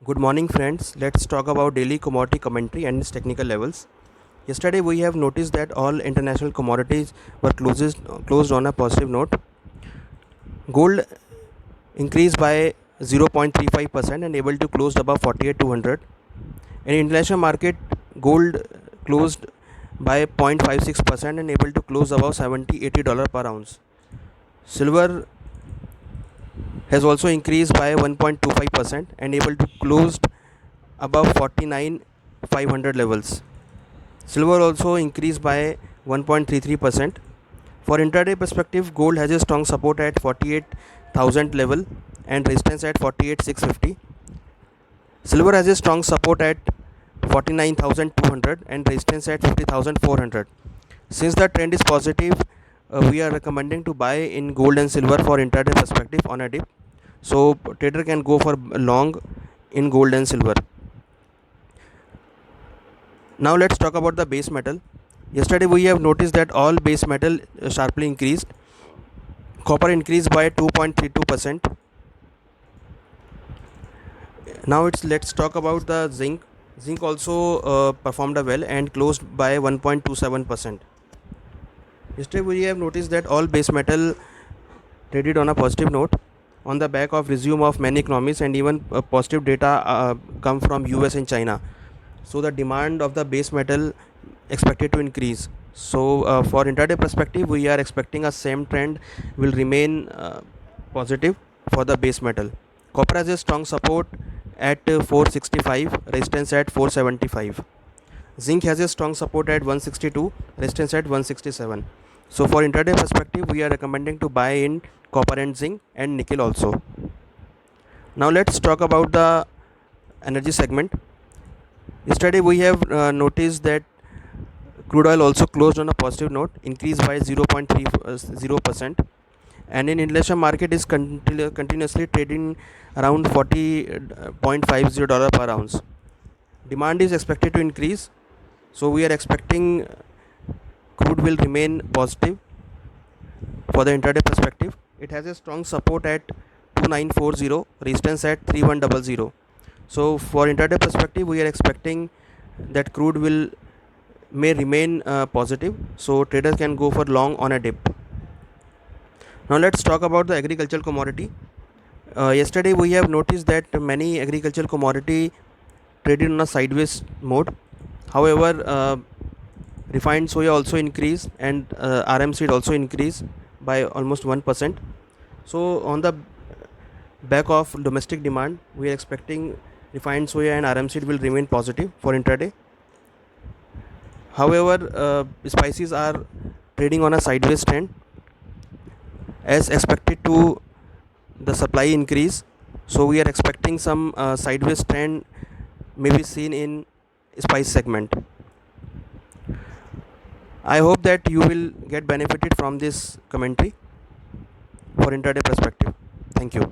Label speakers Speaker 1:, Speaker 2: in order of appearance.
Speaker 1: Good morning, friends. Let's talk about daily commodity commentary and its technical levels. Yesterday, we have noticed that all international commodities were closed on a positive note. Gold increased by 0.35% and able to close above 48,200. In international market, gold closed by 0.56% and able to close above $70-80 per ounce. Silver has also increased by 1.25% and able to close above 49,500 levels. Silver also increased by 1.33%. For intraday perspective, gold has a strong support at 48,000 level and resistance at 48,650. Silver has a strong support at 49,200 and resistance at 50,400. Since the trend is positive, we are recommending to buy in gold and silver for intraday perspective on a dip. So trader can go for long in gold and silver. Now let's talk about the base metal. Yesterday we have noticed that all base metal sharply increased. Copper increased by 2.32%. Now let's talk about the zinc. Zinc also performed well and closed by 1.27%. Yesterday we have noticed that all base metal traded on a positive note on the back of resume of many economies, and even positive data come from US and China. So the demand of the base metal expected to increase. So for intraday perspective, we are expecting a same trend will remain positive for the base metal. Copper has a strong support at 465, resistance at 475. Zinc has a strong support at 162, resistance at 167. So for intraday perspective, we are recommending to buy in copper and zinc and nickel also. Now let's talk about the energy segment. Yesterday we have noticed that crude oil also closed on a positive note, increased by 0.30%, and in international market is continuously trading around $40.50 per ounce. Demand is expected to increase, so we are expecting crude will remain positive for the intraday perspective. It has a strong support at 2940, resistance at 3100. So for intraday perspective, we are expecting that crude may remain positive, so traders can go for long on a dip. Now let's talk about the agricultural commodity. Yesterday we have noticed that many agricultural commodity traded on a sideways mode. However, refined soya also increased and RM seed also increased by almost 1%. So on the back of domestic demand, we are expecting refined soya and RM seed will remain positive for intraday. However, spices are trading on a sideways trend as expected to the supply increase. So we are expecting some sideways trend may be seen in spice segment. I hope that you will get benefited from this commentary for intraday perspective. Thank you.